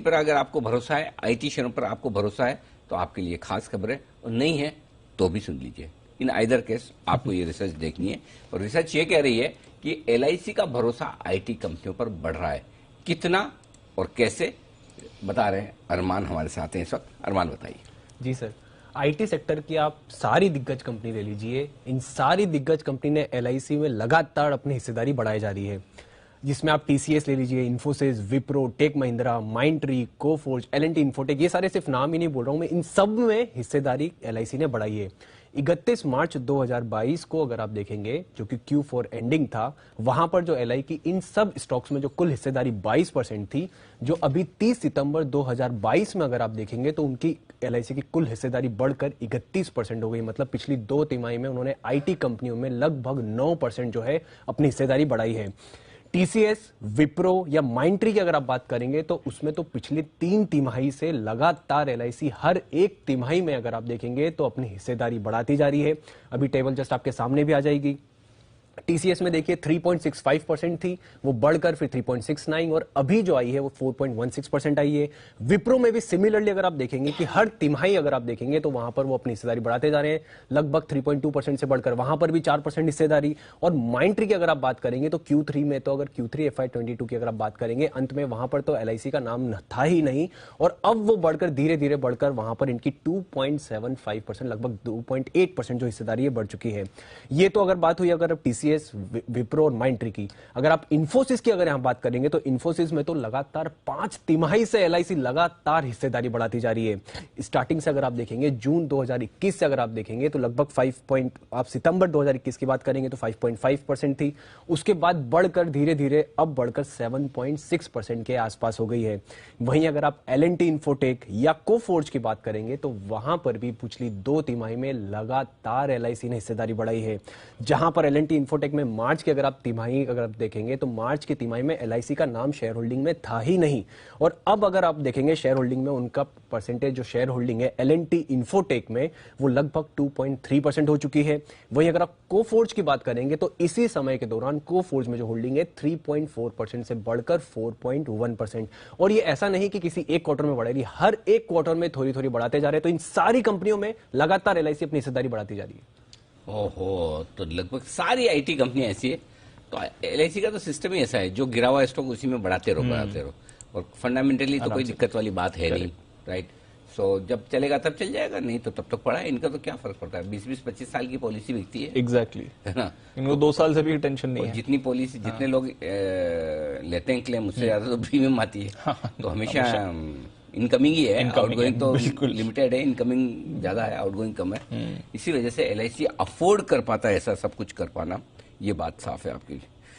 पर अगर आपको भरोसा है, आईटी शेयरों पर आपको भरोसा है, तो आपके लिए खास खबर है, और नहीं है तो भी सुन लीजिए। इन आइदर केस आपको ये रिसर्च देखनी है, और रिसर्च ये कह रही है कि एलआईसी का भरोसा आईटी कंपनियों पर बढ़ रहा है। कितना और कैसे बता रहे हैं अरमान हमारे साथ हैं इस वक्त। अरमान बताइए। जी सर, आईटी सेक्टर की आप सारी दिग्गज कंपनी ले लीजिए, इन सारी दिग्गज कंपनी ने एलआईसी में लगातार अपनी हिस्सेदारी बढ़ाई जा रही है, जिसमें आप टीसीएस ले लीजिए, इन्फोसिस, विप्रो, टेक महिंद्रा, माइंडट्री, कोफोर्ज, एलएनटी इन्फोटेक, ये सारे सिर्फ नाम ही नहीं बोल रहा हूं मैं, इन सब में हिस्सेदारी एलआईसी ने बढ़ाई है। 31 मार्च 2022 को अगर आप देखेंगे, जो कि Q4 एंडिंग था, वहां पर जो एलआई की इन सब स्टॉक्स में जो कुल हिस्सेदारी 22% थी, जो अभी 30 सितंबर 2022 में अगर आप देखेंगे तो उनकी एलआईसी की कुल हिस्सेदारी बढ़कर 31% हो गई। मतलब पिछली 2 तिमाही में उन्होंने आईटी कंपनियों में लगभग 9% जो है अपनी हिस्सेदारी बढ़ाई है। टीसीएस, विप्रो या माइंडट्री की अगर आप बात करेंगे तो उसमें तो पिछली 3 तिमाही से लगातार एलआईसी हर एक तिमाही में अगर आप देखेंगे तो अपनी हिस्सेदारी बढ़ाती जा रही है। अभी टेबल जस्ट आपके सामने भी आ जाएगी। टीसीएस में देखिए 3.65% थी, वो बढ़कर फिर 3.69, और अभी जो आई है वो 4.16% आई है। विप्रो में भी सिमिलरली अगर आप देखेंगे कि हर तिमाही अगर आप देखेंगे तो वहां पर वो अपनी हिस्सेदारी बढ़ाते जा रहे हैं, लगभग 3.2% से बढ़कर वहां पर भी 4% हिस्सेदारी। और माइंडट्री की अगर आप बात करेंगे तो Q3 में, तो अगर Q3 FY22 की अगर आप बात करेंगे, अंत में वहां पर तो एलआईसी का नाम था ही नहीं, और अब वो बढ़कर धीरे धीरे बढ़कर वहां पर इनकी 2.75%, लगभग 2.8% जो हिस्सेदारी है बढ़ चुकी है। ये तो अगर बात हुई अगर टीसीएस, विप्रो और माइंडट्री की। अगर आप इन्फोसिस की अगर यहां बात करेंगे तो इन्फोसिस में तो लगातार 5 तिमाही से एलआईसी लगातार हिस्सेदारी बढ़ाती जा रही है। स्टार्टिंग से अगर आप देखेंगे जून 2021 से अगर आप देखेंगे तो लगभग आप सितंबर 2021 की बात करेंगे तो 5.5% थी, उसके बाद बढ़कर धीरे धीरे अब बढ़कर 7.6% के आसपास हो गई है। वहीं अगर आप एलएनटी इन्फोटेक या कोफोर्ज की बात करेंगे तो वहां पर भी पिछली 2 तिमाही में लगातार एलआईसी ने हिस्सेदारी बढ़ाई है। जहां पर एलएनटी इन्फोटेक में मार्च की अगर आप तिमाही अगर आप देखेंगे तो मार्च की तिमाही में एलआईसी का नाम शेयर होल्डिंग में था ही नहीं, और अब अगर आप देखेंगे शेयर होल्डिंग में उनका परसेंटेज जो शेयर होल्डिंग है एलएनटी इन्फोटेक में वो लगभग 2.3% हो चुकी है। वहीं अगर आप कोफोर्ज की बात करेंगे तो इसी समय के दौरान कोफोर्ज में जो होल्डिंग है 3.4% से बढ़कर 4.1%, और ये ऐसा नहीं कि किसी एक क्वार्टर में बढ़ेगी, हर एक क्वार्टर में थोड़ी थोड़ी बढ़ाते जा रहे हैं। तो इन सारी कंपनियों में लगातार एलआईसी अपनी हिस्सेदारी बढ़ाती जा रही है। ओहो, तो लगभग सारी आईटी कंपनियां ऐसी है। तो एलआईसी का तो सिस्टम ही ऐसा है, जो गिरा हुआ स्टॉक उसी में बढ़ाते रहो, और फंडामेंटली तो कोई दिक्कत वाली बात है नहीं, राइट। सो जब चलेगा तब चल जाएगा, नहीं तो तब तक पड़ा है। इनका तो क्या फर्क पड़ता है, 20-25 साल की पॉलिसी बिकती है। एग्जैक्टली, है ना। इनको 2 साल से भी टेंशन नहीं है। जितनी पॉलिसी, जितने लोग लेते हैं क्लेम, उससे ज्यादा तो प्रीमियम आती है। तो हमेशा इनकमिंग ही है, आउटगोइंग तो लिमिटेड है, इनकमिंग ज्यादा है, आउटगोइंग कम है। इसी वजह से एलआईसी अफोर्ड कर पाता है ऐसा सब कुछ कर पाना, ये बात साफ है आपकी।